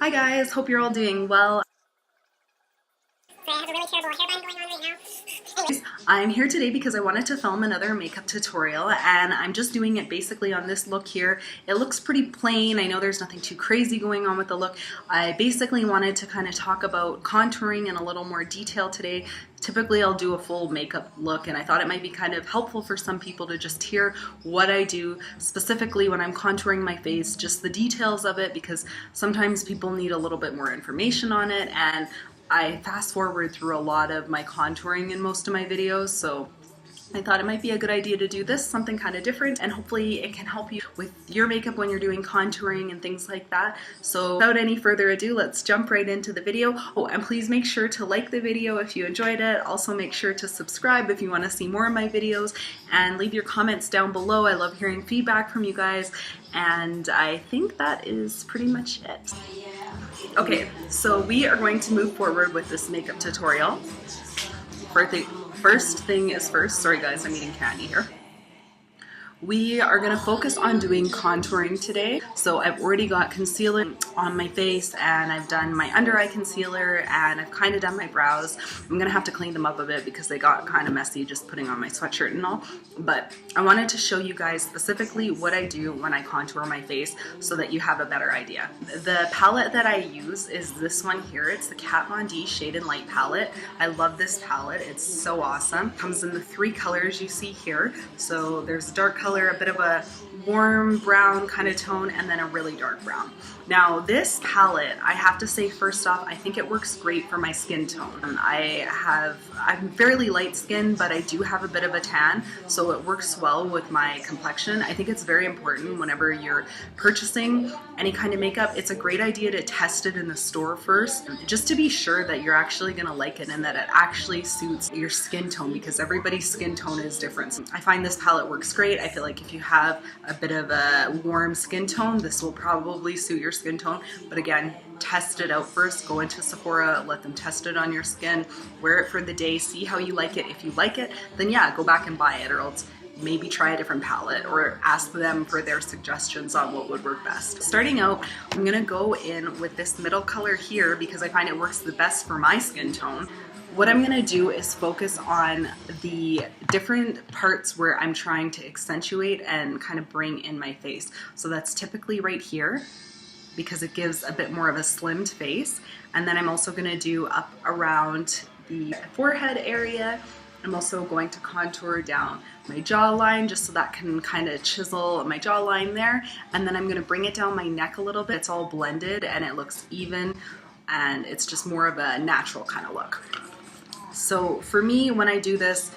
Hi guys, hope you're all doing well. I have a really terrible hairband going on right now. Anyways. I'm here today because I wanted to film another makeup tutorial, and I'm just doing it basically on this look here. It looks pretty plain. I know there's nothing too crazy going on with the look. I basically wanted to kind of talk about contouring in a little more detail today. Typically I'll do a full makeup look, and I thought it might be kind of helpful for some people to just hear what I do specifically when I'm contouring my face, just the details of it, because sometimes people need a little bit more information on it, and I fast forward through a lot of my contouring in most of my videos, so I thought it might be a good idea to do this, something kind of different, and hopefully it can help you with your makeup when you're doing contouring and things like that. So without any further ado, let's jump right into the video. Oh, and please make sure to like the video if you enjoyed it. Also make sure to subscribe if you want to see more of my videos, and leave your comments down below. I love hearing feedback from you guys, and I think that is pretty much it. Okay, so we are going to move forward with this makeup tutorial. First thing is first. Sorry guys, I'm eating candy here. We are going to focus on doing contouring today. So I've already got concealer on my face, and I've done my under eye concealer, and I've kind of done my brows. I'm going to have to clean them up a bit because they got kind of messy just putting on my sweatshirt and all. But I wanted to show you guys specifically what I do when I contour my face so that you have a better idea. The palette that I use is this one here. It's the Kat Von D Shade and Light palette. I love this palette. It's so awesome. It comes in the 3 colors you see here. So there's a dark color, a bit of a warm brown kind of tone, and then a really dark brown. Now this palette, I have to say first off, I think it works great for my skin tone. I'm fairly light skinned, but I do have a bit of a tan, so it works well with my complexion. I think it's very important whenever you're purchasing any kind of makeup. It's a great idea to test it in the store first, just to be sure that you're actually gonna like it and that it actually suits your skin tone, because everybody's skin tone is different. I find this palette works great. I feel like if you have a bit of a warm skin tone, this will probably suit your skin tone. But again, test it out first. Go into Sephora, let them test it on your skin, wear it for the day, see how you like it. If you like it, then yeah, go back and buy it, or else maybe try a different palette or ask them for their suggestions on what would work best. Starting out, I'm gonna go in with this middle color here because I find it works the best for my skin tone. What I'm gonna do is focus on the different parts where I'm trying to accentuate and kind of bring in my face. So that's typically right here, because it gives a bit more of a slimmed face. And then I'm also gonna do up around the forehead area. I'm also going to contour down my jawline just so that can kind of chisel my jawline there. And then I'm gonna bring it down my neck a little bit. It's all blended and it looks even, and it's just more of a natural kind of look. So for me, when I do this,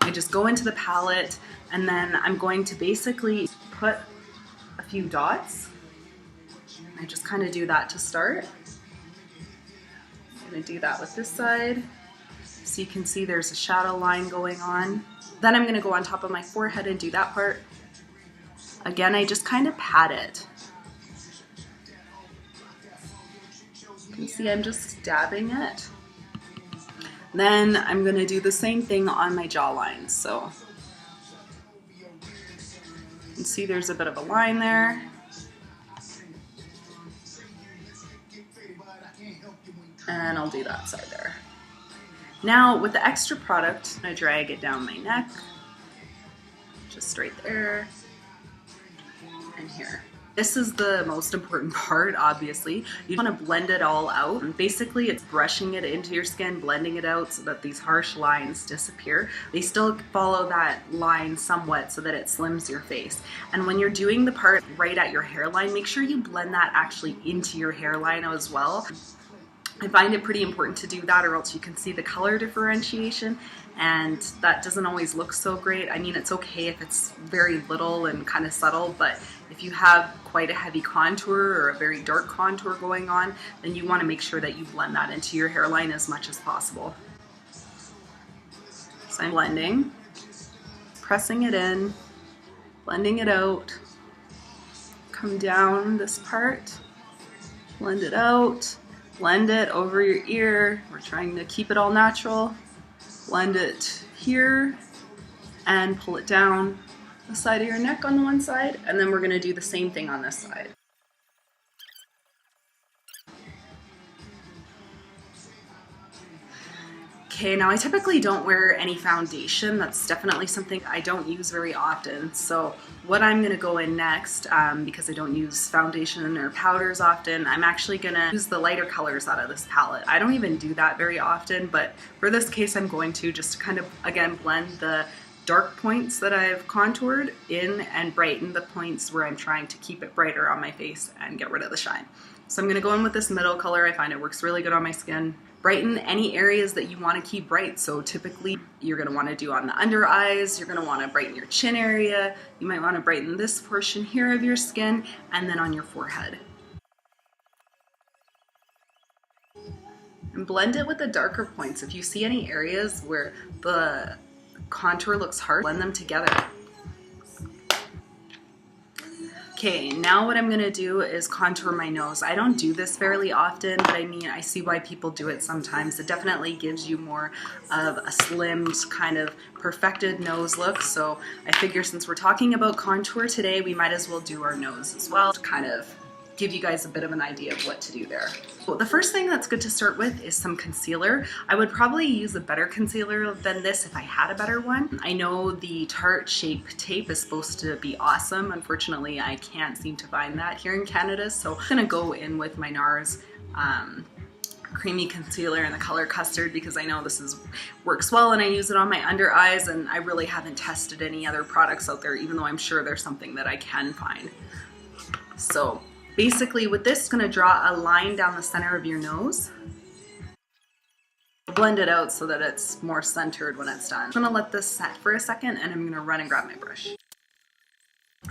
I just go into the palette, and then I'm going to basically put a few dots. I just kind of do that to start. I'm going to do that with this side. So you can see there's a shadow line going on. Then I'm going to go on top of my forehead and do that part. Again, I just kind of pat it. You can see I'm just dabbing it. Then I'm going to do the same thing on my jawline. So you can see there's a bit of a line there. And I'll do that side there. Now with the extra product, I drag it down my neck, just right there and here. This is the most important part, obviously. You want to blend it all out. Basically, it's brushing it into your skin, blending it out so that these harsh lines disappear. They still follow that line somewhat so that it slims your face. And when you're doing the part right at your hairline, make sure you blend that actually into your hairline as well. I find it pretty important to do that, or else you can see the color differentiation, and that doesn't always look so great. I mean, it's okay if it's very little and kind of subtle, but if you have quite a heavy contour or a very dark contour going on, then you want to make sure that you blend that into your hairline as much as possible. So I'm blending, pressing it in, blending it out, come down this part, blend it out, blend it over your ear. We're trying to keep it all natural. Blend it here and pull it down the side of your neck on the one side, and then we're going to do the same thing on this side. Okay, now I typically don't wear any foundation. That's definitely something I don't use very often. So what I'm gonna go in next, because I don't use foundation or powders often, I'm actually gonna use the lighter colors out of this palette. I don't even do that very often, but for this case I'm going to, just to kind of, again, blend the dark points that I've contoured in and brighten the points where I'm trying to keep it brighter on my face and get rid of the shine. So I'm gonna go in with this middle color. I find it works really good on my skin. Brighten any areas that you want to keep bright. So typically you're going to want to do on the under eyes, you're going to want to brighten your chin area, you might want to brighten this portion here of your skin, and then on your forehead. And blend it with the darker points. If you see any areas where the contour looks hard, blend them together. Okay, now what I'm gonna do is contour my nose. I don't do this fairly often, but I mean, I see why people do it sometimes. It definitely gives you more of a slimmed, kind of perfected nose look. So I figure since we're talking about contour today, we might as well do our nose as well to kind of give you guys a bit of an idea of what to do there. So the first thing that's good to start with is some concealer. I would probably use a better concealer than this if I had a better one. I know the Tarte Shape Tape is supposed to be awesome. Unfortunately, I can't seem to find that here in Canada, so I'm gonna go in with my NARS creamy concealer in the color Custard, because I know this works well and I use it on my under eyes, and I really haven't tested any other products out there, even though I'm sure there's something that I can find. So basically with this, it's going to draw a line down the center of your nose. Blend it out so that it's more centered when it's done. I'm going to let this set for a second and I'm going to run and grab my brush.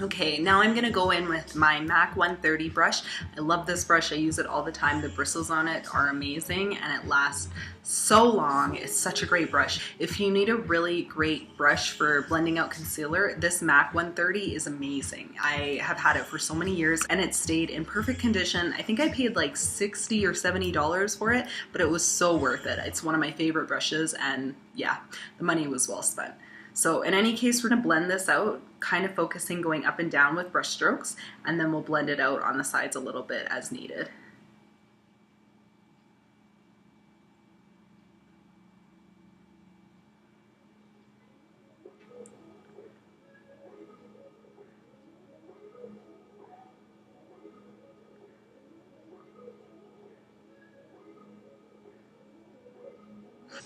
Okay, now I'm going to go in with my MAC 130 brush. I love this brush. I use it all the time. The bristles on it are amazing and it lasts so long. It's such a great brush. If you need a really great brush for blending out concealer, this MAC 130 is amazing. I have had it for so many years and it stayed in perfect condition. I think I paid like $60 or $70 for it, but it was so worth it. It's one of my favorite brushes, and yeah, the money was well spent. So in any case, we're going to blend this out, kind of focusing going up and down with brush strokes, and then we'll blend it out on the sides a little bit as needed.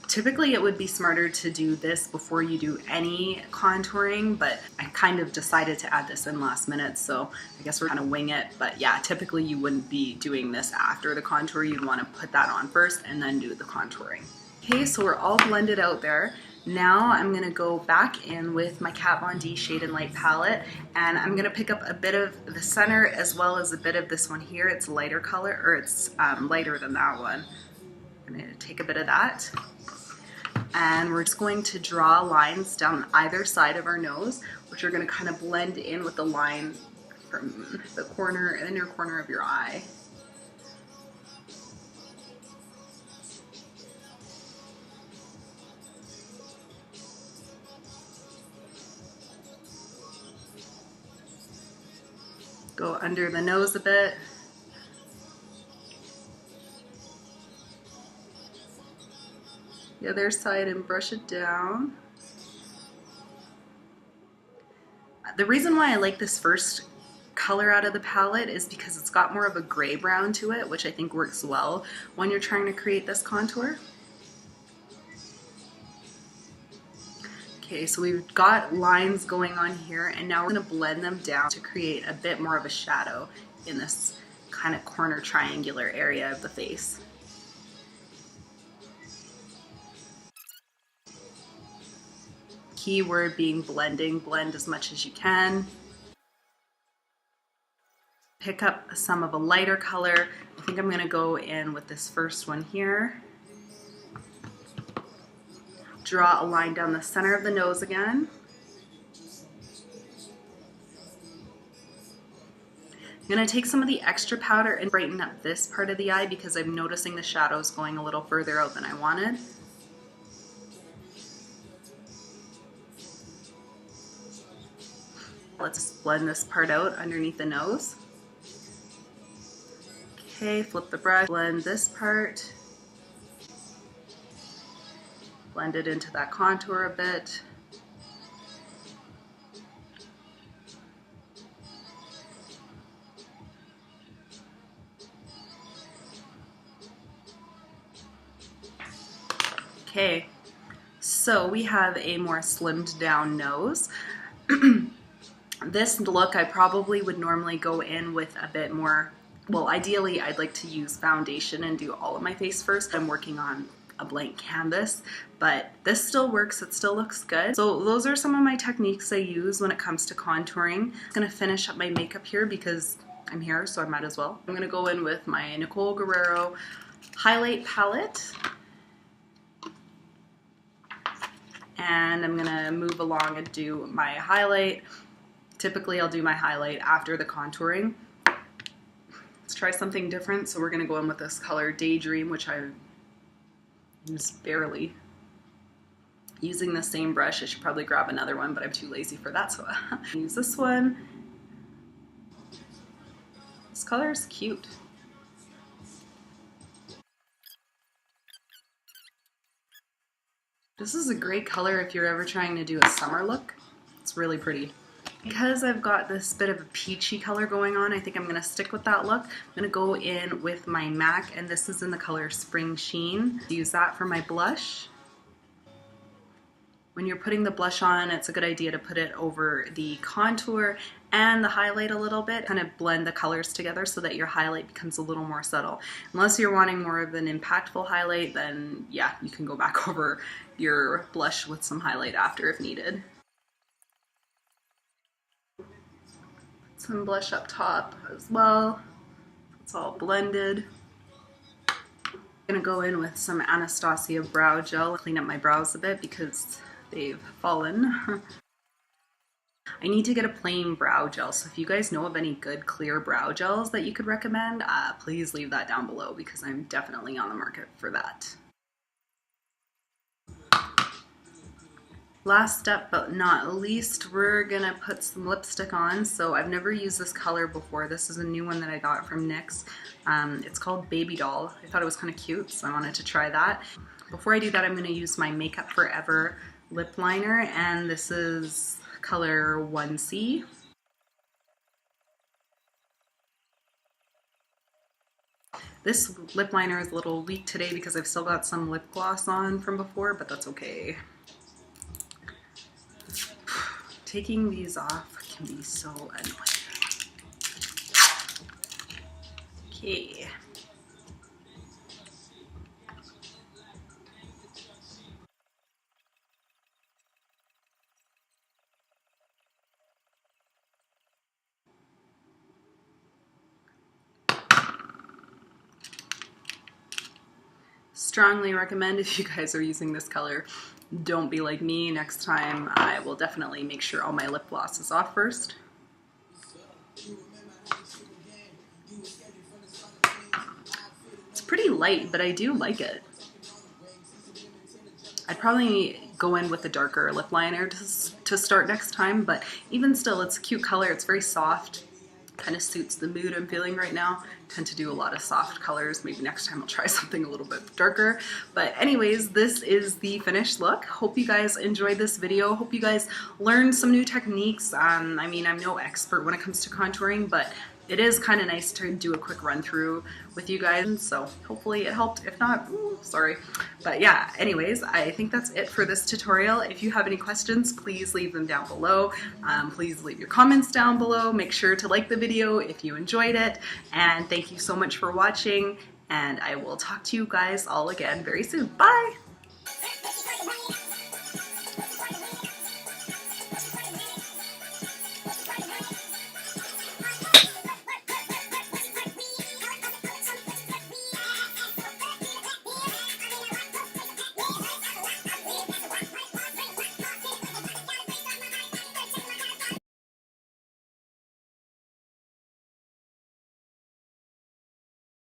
Typically it would be smarter to do this before you do any contouring, but I kind of decided to add this in last minute, so I guess we're gonna wing it. But yeah, typically you wouldn't be doing this after the contour. You'd want to put that on first and then do the contouring. Okay, so we're all blended out there. Now I'm gonna go back in with my Kat Von D Shade and Light palette, and I'm gonna pick up a bit of the center as well as a bit of this one here. It's lighter color, or it's lighter than that one. I'm gonna take a bit of that. And we're just going to draw lines down either side of our nose, which are going to kind of blend in with the line from the corner, inner corner of your eye. Go under the nose a bit. The other side and brush it down. The reason why I like this first color out of the palette is because it's got more of a gray brown to it, which I think works well when you're trying to create this contour. Okay, so we've got lines going on here, and now we're going to blend them down to create a bit more of a shadow in this kind of corner triangular area of the face. Key word being blending. Blend as much as you can. Pick up some of a lighter color. I think I'm going to go in with this first one here. Draw a line down the center of the nose again. I'm going to take some of the extra powder and brighten up this part of the eye because I'm noticing the shadows going a little further out than I wanted. Let's blend this part out underneath the nose. Okay, flip the brush, blend this part. blend it into that contour a bit. Okay, so we have a more slimmed down nose. This look I probably would normally go in with a bit more, well, ideally I'd like to use foundation and do all of my face first. I'm working on a blank canvas, but this still works, it still looks good. So those are some of my techniques I use when it comes to contouring. I'm gonna finish up my makeup here because I'm here, so I might as well. I'm gonna go in with my Nicole Guerriero highlight palette. And I'm gonna move along and do my highlight. Typically I'll do my highlight after the contouring. Let's try something different. So we're gonna go in with this color Daydream, which I use barely. Using the same brush, I should probably grab another one, but I'm too lazy for that, so I'll use this one. This color is cute. This is a great color if you're ever trying to do a summer look. It's really pretty. Because I've got this bit of a peachy color going on, I think I'm going to stick with that look. I'm going to go in with my MAC, and this is in the color Springsheen. Use that for my blush. When you're putting the blush on, it's a good idea to put it over the contour and the highlight a little bit, kind of blend the colors together so that your highlight becomes a little more subtle. Unless you're wanting more of an impactful highlight, then yeah, you can go back over your blush with some highlight after if needed. Some blush up top as well. It's all blended. I'm gonna go in with some Anastasia brow gel, clean up my brows a bit because they've fallen. I need to get a plain brow gel, so if you guys know of any good clear brow gels that you could recommend, please leave that down below because I'm definitely on the market for that. Last step but not least, we're gonna put some lipstick on. So I've never used this color before. This is a new one that I got from NYX. It's called Baby Doll. I thought it was kind of cute, so I wanted to try that. Before I do that, I'm gonna use my Makeup Forever lip liner, and this is color 1C. This lip liner is a little weak today because I've still got some lip gloss on from before, but that's okay. Taking these off can be so annoying. Okay. Strongly recommend if you guys are using this color, don't be like me. Next time I will definitely make sure all my lip gloss is off first. It's pretty light, but I do like it. I'd probably go in with a darker lip liner to start next time, but even still, it's a cute color. It's very soft. Kind of suits the mood I'm feeling right now. Tend to do a lot of soft colors. Maybe next time I'll try something a little bit darker. But anyways, this is the finished look. Hope you guys enjoyed this video. Hope you guys learned some new techniques. I mean, I'm no expert when it comes to contouring, but it is kind of nice to do a quick run through with you guys, so hopefully it helped. If not, sorry. But yeah, anyways, I think that's it for this tutorial. If you have any questions, please leave them down below. Please leave your comments down below. Make sure to like the video if you enjoyed it, and thank you so much for watching, and I will talk to you guys all again very soon. Bye!